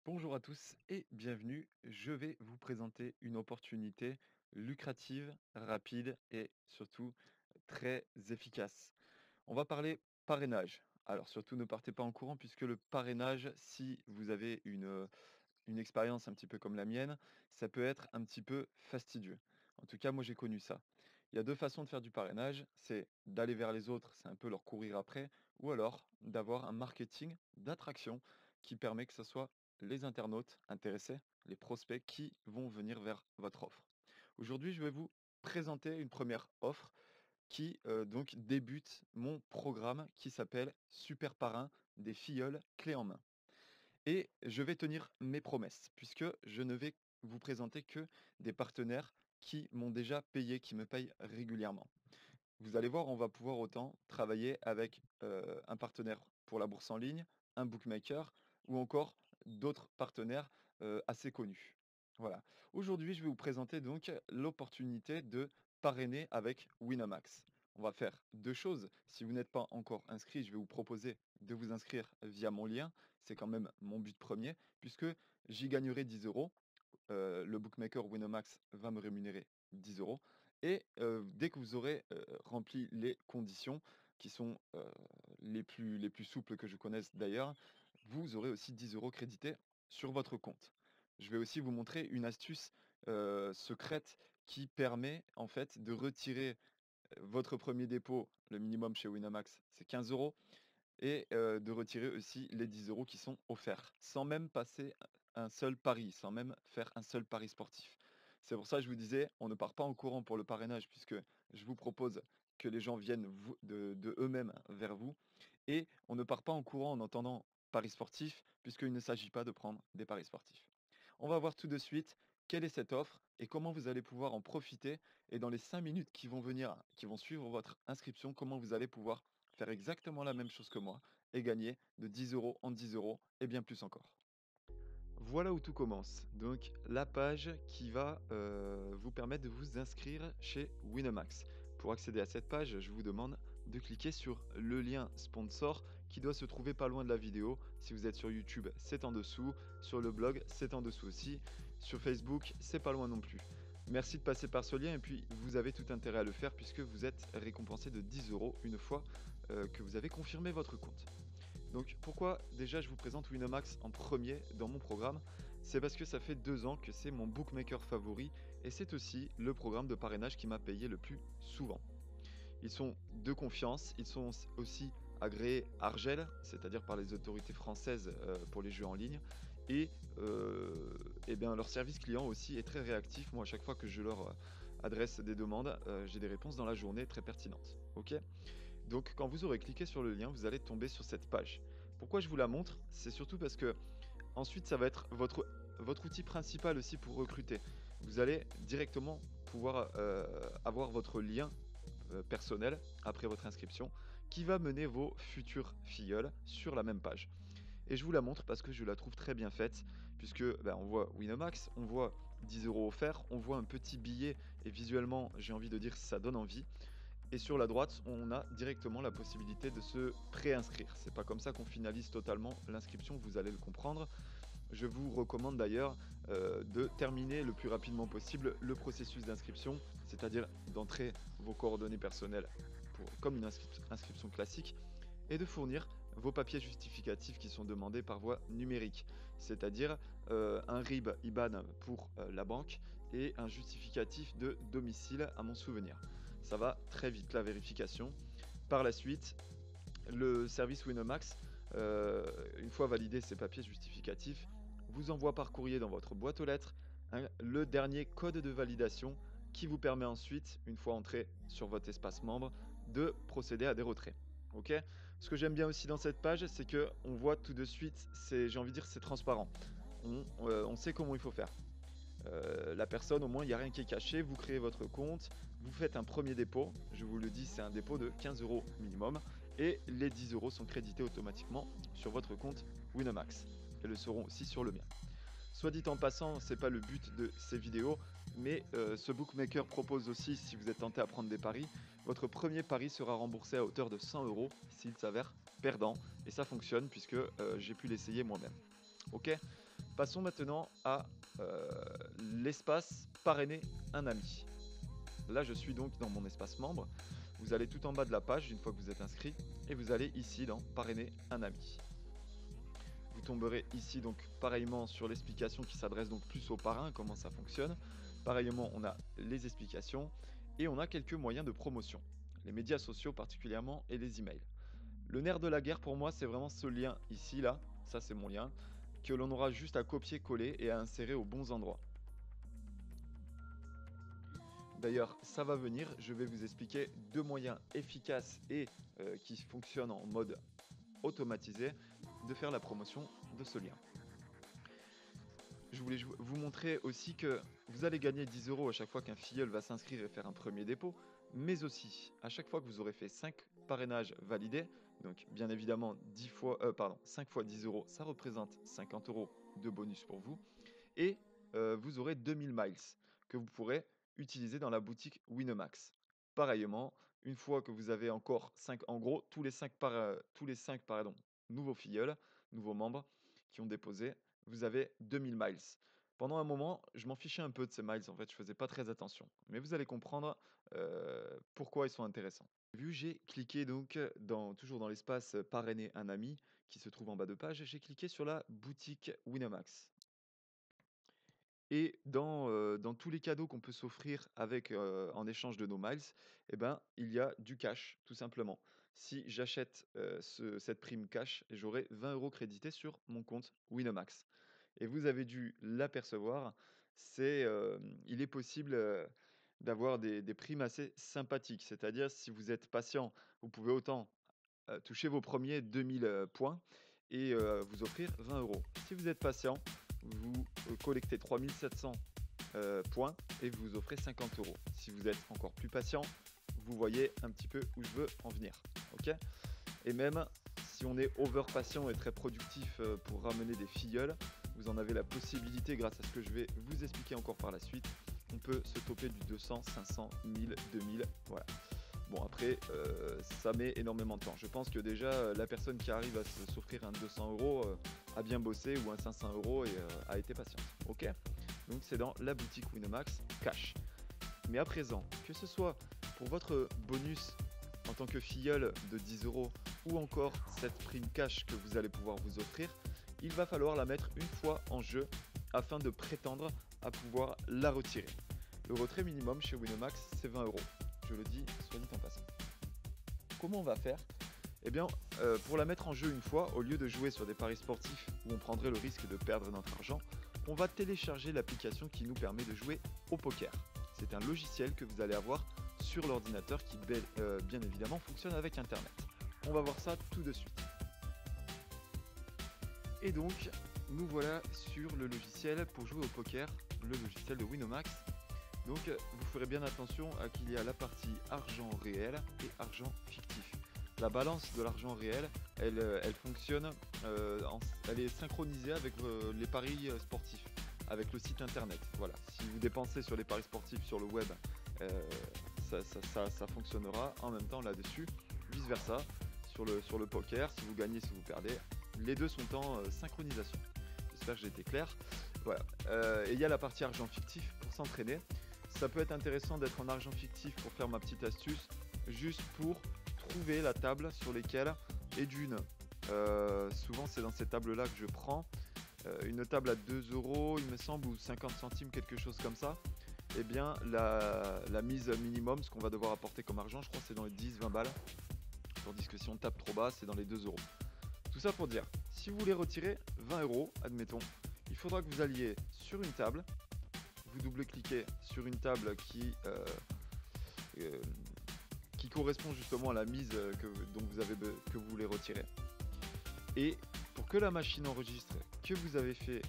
Bonjour à tous et bienvenue. Je vais vous présenter une opportunité lucrative, rapide et surtout très efficace. On va parler parrainage. Alors surtout ne partez pas en courant puisque le parrainage, si vous avez une expérience un petit peu comme la mienne, ça peut être un petit peu fastidieux. En tout cas, moi j'ai connu ça. Il y a 2 façons de faire du parrainage, c'est d'aller vers les autres, c'est un peu leur courir après, ou alors d'avoir un marketing d'attraction qui permet que ce soit les internautes intéressés, les prospects qui vont venir vers votre offre. Aujourd'hui, je vais vous présenter une première offre qui, donc débute mon programme qui s'appelle Super Parrain des filleuls clés en main. Et je vais tenir mes promesses, puisque je ne vais vous présenter que des partenaires qui m'ont déjà payé, qui me payent régulièrement. Vous allez voir, on va pouvoir autant travailler avec un partenaire pour la bourse en ligne, un bookmaker ou encore d'autres partenaires assez connus. Voilà. Aujourd'hui, je vais vous présenter donc l'opportunité de parrainer avec Winamax. On va faire deux choses. Si vous n'êtes pas encore inscrit, je vais vous proposer de vous inscrire via mon lien. C'est quand même mon but premier, puisque j'y gagnerai 10 euros. Le bookmaker Winamax va me rémunérer 10 euros. Et dès que vous aurez rempli les conditions, qui sont les plus souples que je connaisse d'ailleurs, vous aurez aussi 10 euros crédités sur votre compte. Je vais aussi vous montrer une astuce secrète qui permet en fait de retirer votre premier dépôt. Le minimum chez Winamax, c'est 15 euros et de retirer aussi les 10 euros qui sont offerts, sans même passer un seul pari, sans même faire un seul pari sportif. C'est pour ça que je vous disais, on ne part pas en courant pour le parrainage puisque je vous propose que les gens viennent de eux-mêmes vers vous et on ne part pas en courant en entendant paris sportif puisqu'il ne s'agit pas de prendre des paris sportifs. On va voir tout de suite quelle est cette offre et comment vous allez pouvoir en profiter et dans les 5 minutes qui vont venir, qui vont suivre votre inscription, comment vous allez pouvoir faire exactement la même chose que moi et gagner de 10 euros en 10 euros et bien plus encore. Voilà où tout commence. Donc la page qui va vous permettre de vous inscrire chez Winamax. Pour accéder à cette page, je vous demande de cliquer sur le lien sponsor qui doit se trouver pas loin de la vidéo. Si vous êtes sur YouTube, c'est en dessous. Sur le blog, c'est en dessous aussi. Sur Facebook, c'est pas loin non plus. Merci de passer par ce lien et puis vous avez tout intérêt à le faire puisque vous êtes récompensé de 10 euros une fois que vous avez confirmé votre compte. Donc pourquoi déjà je vous présente Winamax en premier dans mon programme? C'est parce que ça fait 2 ans que c'est mon bookmaker favori et c'est aussi le programme de parrainage qui m'a payé le plus souvent. Ils sont de confiance, ils sont aussi agréés Argel, c'est-à-dire par les autorités françaises pour les jeux en ligne. Et, et bien, leur service client aussi est très réactif. Moi, à chaque fois que je leur adresse des demandes, j'ai des réponses dans la journée très pertinentes. Ok. Donc quand vous aurez cliqué sur le lien, vous allez tomber sur cette page. Pourquoi je vous la montre? C'est surtout parce que ensuite ça va être votre outil principal aussi pour recruter. Vous allez directement pouvoir avoir votre lien personnel après votre inscription qui va mener vos futurs filleuls sur la même page. Et je vous la montre parce que je la trouve très bien faite, puisque on voit Winamax, on voit 10 euros offerts, on voit un petit billet et visuellement j'ai envie de dire ça donne envie. Et sur la droite, on a directement la possibilité de se préinscrire. C'est pas comme ça qu'on finalise totalement l'inscription, vous allez le comprendre. Je vous recommande d'ailleurs de terminer le plus rapidement possible le processus d'inscription, c'est-à-dire d'entrer vos coordonnées personnelles comme une inscription classique et de fournir vos papiers justificatifs qui sont demandés par voie numérique, c'est-à-dire un RIB IBAN pour la banque et un justificatif de domicile à mon souvenir. Ça va très vite la vérification. Par la suite, le service Winamax, une fois validé ces papiers justificatifs, vous envoie par courrier dans votre boîte aux lettres le dernier code de validation qui vous permet ensuite, une fois entré sur votre espace membre, de procéder à des retraits. Ok. Ce que j'aime bien aussi dans cette page, c'est que on voit tout de suite, j'ai envie de dire, c'est transparent. On sait comment il faut faire. La personne, au moins, il n'y a rien qui est caché. Vous créez votre compte, vous faites un premier dépôt. Je vous le dis, c'est un dépôt de 15 euros minimum. Et les 10 euros sont crédités automatiquement sur votre compte Winamax. Et le seront aussi sur le mien. Soit dit en passant, c'est pas le but de ces vidéos, mais ce bookmaker propose aussi, si vous êtes tenté à prendre des paris, votre premier pari sera remboursé à hauteur de 100 euros s'il s'avère perdant. Et ça fonctionne puisque j'ai pu l'essayer moi-même. Ok, passons maintenant à l'espace parrainer un ami. Là, je suis donc dans mon espace membre. Vous allez tout en bas de la page une fois que vous êtes inscrit et vous allez ici dans parrainer un ami. Vous tomberez ici donc pareillement sur l'explication qui s'adresse donc plus aux parrains, comment ça fonctionne. Pareillement, on a les explications et on a quelques moyens de promotion, les médias sociaux particulièrement et les emails. Le nerf de la guerre pour moi, c'est vraiment ce lien ici, là, ça c'est mon lien, que l'on aura juste à copier-coller et à insérer aux bons endroits. D'ailleurs, ça va venir, je vais vous expliquer deux moyens efficaces et qui fonctionnent en mode automatisé de faire la promotion de ce lien. Je voulais vous montrer aussi que vous allez gagner 10 € à chaque fois qu'un filleul va s'inscrire et faire un premier dépôt, mais aussi à chaque fois que vous aurez fait 5 parrainages validés, donc bien évidemment 5 fois 10 €, ça représente 50 € de bonus pour vous, et vous aurez 2000 miles que vous pourrez utiliser dans la boutique Winamax. Pareillement, une fois que vous avez encore 5, en gros, tous les 5 nouveaux filleuls, nouveaux membres qui ont déposé, vous avez 2000 miles. Pendant un moment, je m'en fichais un peu de ces miles, en fait, je faisais pas très attention. Mais vous allez comprendre pourquoi ils sont intéressants. Vu, j'ai cliqué donc toujours dans l'espace parrainer un ami qui se trouve en bas de page, j'ai cliqué sur la boutique Winamax. Et dans tous les cadeaux qu'on peut s'offrir avec, en échange de nos miles, eh ben, il y a du cash, tout simplement. Si j'achète, cette prime cash, j'aurai 20 € crédités sur mon compte Winamax. Et vous avez dû l'apercevoir, il est possible, d'avoir des primes assez sympathiques. C'est-à-dire si vous êtes patient, vous pouvez autant toucher vos premiers 2000 points et vous offrir 20 €. Si vous êtes patient, vous collectez 3700 points et vous offrez 50 €. Si vous êtes encore plus patient, vous voyez un petit peu où je veux en venir. Ok. Et même si on est over patient et très productif pour ramener des filleuls, vous en avez la possibilité grâce à ce que je vais vous expliquer encore par la suite. On peut se toper du 200, 500, 1000, 2000, voilà. Bon après, ça met énormément de temps. Je pense que déjà, la personne qui arrive à s'offrir un 200 € a bien bossé ou un 500 € et a été patiente. Ok. Donc c'est dans la boutique Winamax Cash. Mais à présent, que ce soit pour votre bonus en tant que filleul de 10 € ou encore cette prime cash que vous allez pouvoir vous offrir, il va falloir la mettre une fois en jeu afin de prétendre à pouvoir la retirer. Le retrait minimum chez Winamax, c'est 20 €. Je le dis, soit dit en passant. Comment on va faire? Eh bien, pour la mettre en jeu une fois, au lieu de jouer sur des paris sportifs où on prendrait le risque de perdre notre argent, on va télécharger l'application qui nous permet de jouer au poker. C'est un logiciel que vous allez avoir sur l'ordinateur qui, bien évidemment, fonctionne avec Internet. On va voir ça tout de suite. Et donc, nous voilà sur le logiciel pour jouer au poker, le logiciel de Winamax. Donc, vous ferez bien attention à qu'il y a la partie argent réel et argent fictif. La balance de l'argent réel, elle fonctionne, elle est synchronisée avec les paris sportifs, avec le site internet. Voilà. Si vous dépensez sur les paris sportifs sur le web, ça fonctionnera en même temps là-dessus. Vice versa, sur le poker, si vous gagnez, si vous perdez, les deux sont en synchronisation. J'espère que j'ai été clair. Voilà. Et il y a la partie argent fictif pour s'entraîner. Ça peut être intéressant d'être en argent fictif pour faire ma petite astuce, juste pour trouver la table sur lesquelles et d'une. Souvent c'est dans ces tables là que je prends une table à 2 €, il me semble, ou 50 centimes, quelque chose comme ça. Et bien la mise minimum, ce qu'on va devoir apporter comme argent, je crois que c'est dans les 10-20 balles. Tandis que si on tape trop bas, c'est dans les 2 €. Tout ça pour dire, si vous voulez retirer 20 €, admettons, il faudra que vous alliez sur une table. Vous double-cliquez sur une table qui correspond justement à la mise que vous voulez retirer. Et pour que la machine enregistre que vous avez fait,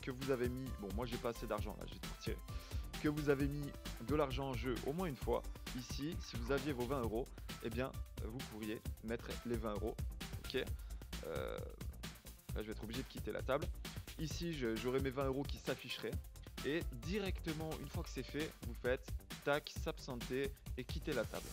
que vous avez mis, bon moi j'ai pas assez d'argent là, j'ai tout retiré, que vous avez mis de l'argent en jeu au moins une fois, ici, si vous aviez vos 20 €, eh bien vous pourriez mettre les 20 €. Ok. Là je vais être obligé de quitter la table. Ici j'aurai mes 20 € qui s'afficheraient. Et directement, une fois que c'est fait, vous faites tac, s'absenter et quitter la table.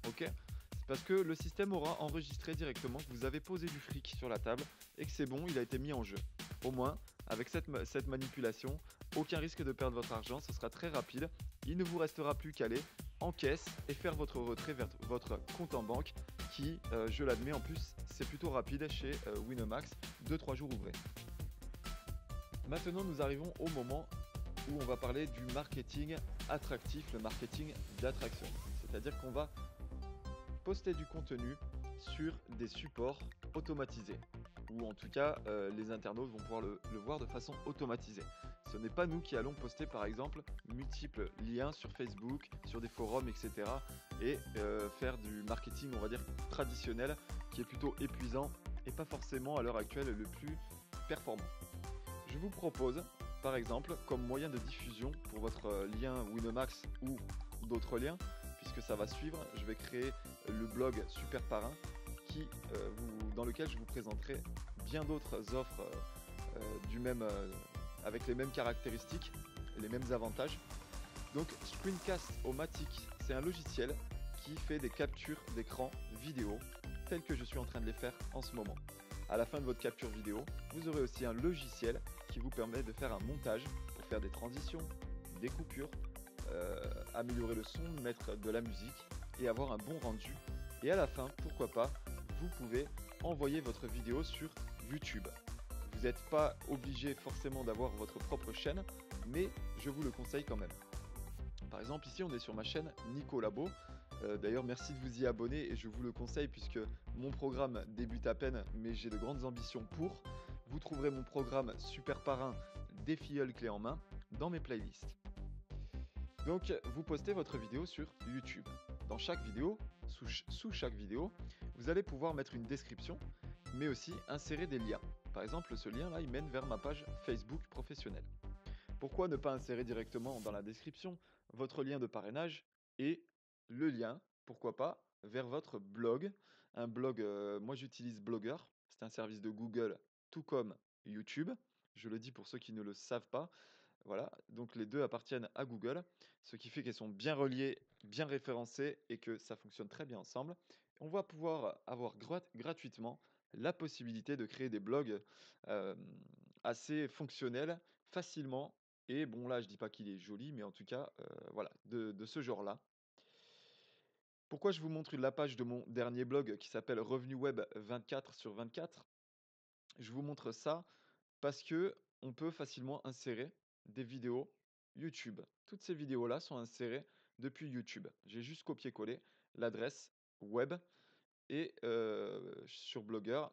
Ok? C'est parce que le système aura enregistré directement que vous avez posé du fric sur la table et que c'est bon, il a été mis en jeu. Au moins, avec cette manipulation, aucun risque de perdre votre argent, ce sera très rapide. Il ne vous restera plus qu'à aller en caisse et faire votre retrait vers votre compte en banque qui, je l'admets en plus, c'est plutôt rapide chez Winamax, 2-3 jours ouvrés. Maintenant, nous arrivons au moment où on va parler du marketing attractif, le marketing d'attraction. C'est-à-dire qu'on va poster du contenu sur des supports automatisés. Ou en tout cas, les internautes vont pouvoir le voir de façon automatisée. Ce n'est pas nous qui allons poster par exemple multiples liens sur Facebook, sur des forums, etc. et faire du marketing, on va dire, traditionnel qui est plutôt épuisant et pas forcément à l'heure actuelle le plus performant. Je vous propose par exemple comme moyen de diffusion pour votre lien Winamax ou d'autres liens, puisque ça va suivre, je vais créer le blog Super Parrain dans lequel je vous présenterai bien d'autres offres avec les mêmes caractéristiques et les mêmes avantages. Donc Screencast-O-Matic, c'est un logiciel qui fait des captures d'écran vidéo telles que je suis en train de les faire en ce moment. À la fin de votre capture vidéo, vous aurez aussi un logiciel qui vous permet de faire un montage pour faire des transitions, des coupures, améliorer le son, mettre de la musique et avoir un bon rendu. Et à la fin, pourquoi pas, vous pouvez envoyer votre vidéo sur YouTube. Vous n'êtes pas obligé forcément d'avoir votre propre chaîne, mais je vous le conseille quand même. Par exemple, ici on est sur ma chaîne Nico Labo. D'ailleurs, merci de vous y abonner et je vous le conseille puisque mon programme débute à peine, mais j'ai de grandes ambitions pour. Vous trouverez mon programme Super Parrain des filleuls clés en main dans mes playlists. Donc, vous postez votre vidéo sur YouTube. Dans chaque vidéo, sous chaque vidéo, vous allez pouvoir mettre une description, mais aussi insérer des liens. Par exemple, ce lien-là, il mène vers ma page Facebook professionnelle. Pourquoi ne pas insérer directement dans la description votre lien de parrainage et le lien, pourquoi pas, vers votre blog. Un blog, moi j'utilise Blogger, c'est un service de Google tout comme YouTube. Je le dis pour ceux qui ne le savent pas. Voilà, donc les deux appartiennent à Google, ce qui fait qu'elles sont bien reliées, bien référencées et que ça fonctionne très bien ensemble. On va pouvoir avoir gratuitement la possibilité de créer des blogs euh, assez fonctionnels, facilement. Et bon, là, je dis pas qu'il est joli, mais en tout cas, voilà, de ce genre-là. Pourquoi je vous montre la page de mon dernier blog qui s'appelle Revenu Web 24 sur 24? Je vous montre ça parce que on peut facilement insérer des vidéos YouTube. Toutes ces vidéos-là sont insérées depuis YouTube. J'ai juste copié-collé l'adresse web et sur Blogger,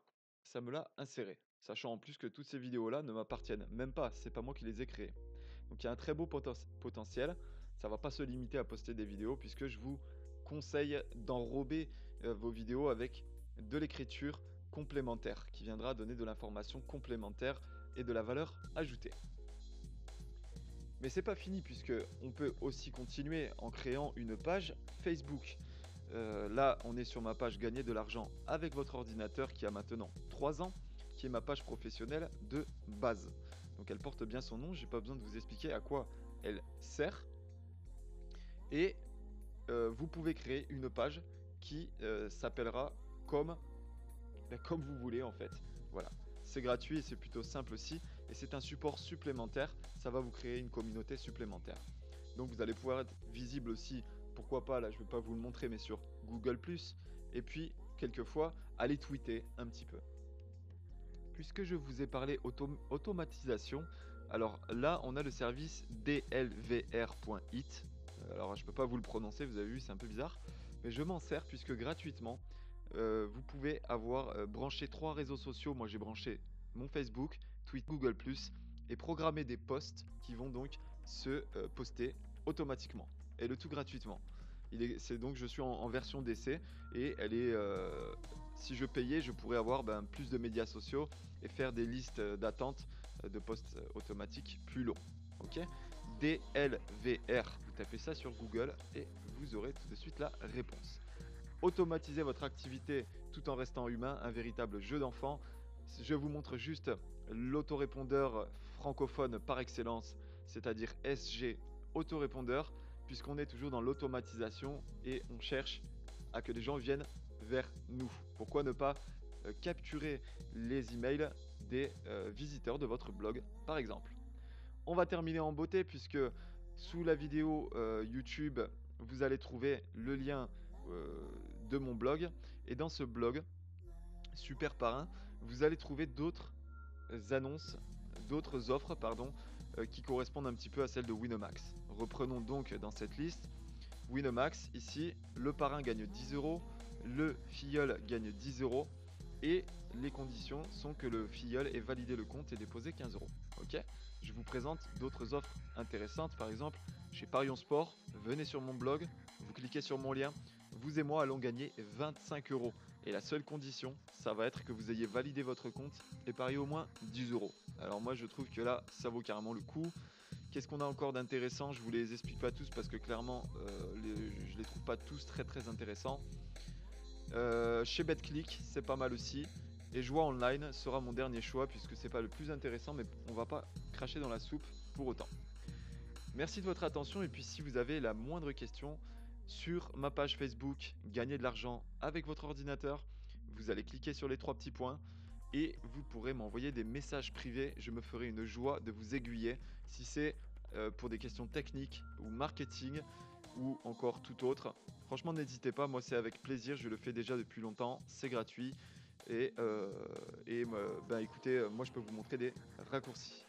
ça me l'a inséré. Sachant en plus que toutes ces vidéos-là ne m'appartiennent même pas, c'est pas moi qui les ai créées. Donc il y a un très beau potentiel. Ça va pas se limiter à poster des vidéos puisque je vous conseille d'enrober vos vidéos avec de l'écriture complémentaire qui viendra donner de l'information complémentaire et de la valeur ajoutée. Mais c'est pas fini puisque on peut aussi continuer en créant une page Facebook. Là, on est sur ma page Gagner de l'argent avec votre ordinateur qui a maintenant 3 ans, qui est ma page professionnelle de base. Donc elle porte bien son nom, j'ai pas besoin de vous expliquer à quoi elle sert. Et vous pouvez créer une page qui s'appellera comme vous voulez en fait. Voilà, c'est gratuit et c'est plutôt simple aussi. Et c'est un support supplémentaire, ça va vous créer une communauté supplémentaire. Donc vous allez pouvoir être visible aussi, pourquoi pas, là je ne vais pas vous le montrer, mais sur Google+. Et puis, quelquefois, allez tweeter un petit peu. Puisque je vous ai parlé automatisation, alors là on a le service dlvr.it. Alors je ne peux pas vous le prononcer, vous avez vu, c'est un peu bizarre. Mais je m'en sers puisque gratuitement, vous pouvez avoir branché 3 réseaux sociaux. Moi j'ai branché mon Facebook, Twitter, Google+, et programmer des posts qui vont donc se poster automatiquement. Et le tout gratuitement. C'est donc je suis en version d'essai et elle est si je payais, je pourrais avoir plus de médias sociaux et faire des listes d'attente de posts automatiques plus longs. Ok, DLVR, vous tapez ça sur Google et vous aurez tout de suite la réponse. Automatiser votre activité tout en restant humain, un véritable jeu d'enfant. Je vous montre juste l'autorépondeur francophone par excellence, c'est-à-dire SG autorépondeur, puisqu'on est toujours dans l'automatisation et on cherche à que les gens viennent vers nous. Pourquoi ne pas capturer les emails des visiteurs de votre blog, par exemple. On va terminer en beauté puisque sous la vidéo YouTube, vous allez trouver le lien de mon blog. Et dans ce blog, Super Parrain, vous allez trouver d'autres annonces, d'autres offres, pardon, qui correspondent un petit peu à celles de Winamax. Reprenons donc dans cette liste. Winamax, ici, le parrain gagne 10 euros, le filleul gagne 10 euros et les conditions sont que le filleul ait validé le compte et déposé 15 euros. Ok. Je vous présente d'autres offres intéressantes, par exemple chez Parion Sport, venez sur mon blog, vous cliquez sur mon lien, vous et moi allons gagner 25 euros. Et la seule condition, ça va être que vous ayez validé votre compte et parié au moins 10 euros. Alors moi je trouve que là, ça vaut carrément le coup. Qu'est-ce qu'on a encore d'intéressant? Je vous les explique pas tous parce que clairement, je les trouve pas tous très très intéressants. Chez BetClick, c'est pas mal aussi. Et Joie Online sera mon dernier choix puisque c'est pas le plus intéressant, mais on va pas cracher dans la soupe pour autant. Merci de votre attention et puis si vous avez la moindre question sur ma page Facebook Gagner de l'argent avec votre ordinateur, vous allez cliquer sur les 3 petits points et vous pourrez m'envoyer des messages privés. Je me ferai une joie de vous aiguiller si c'est pour des questions techniques ou marketing ou encore tout autre. Franchement, n'hésitez pas, moi c'est avec plaisir, je le fais déjà depuis longtemps, c'est gratuit et écoutez, moi je peux vous montrer des raccourcis.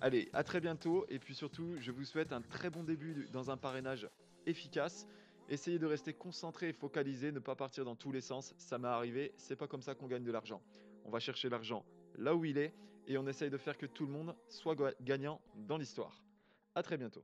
Allez, à très bientôt et puis surtout, je vous souhaite un très bon début dans un parrainage efficace. Essayez de rester concentré et focalisé, ne pas partir dans tous les sens, ça m'est arrivé, c'est pas comme ça qu'on gagne de l'argent. On va chercher l'argent là où il est et on essaye de faire que tout le monde soit gagnant dans l'histoire. À très bientôt.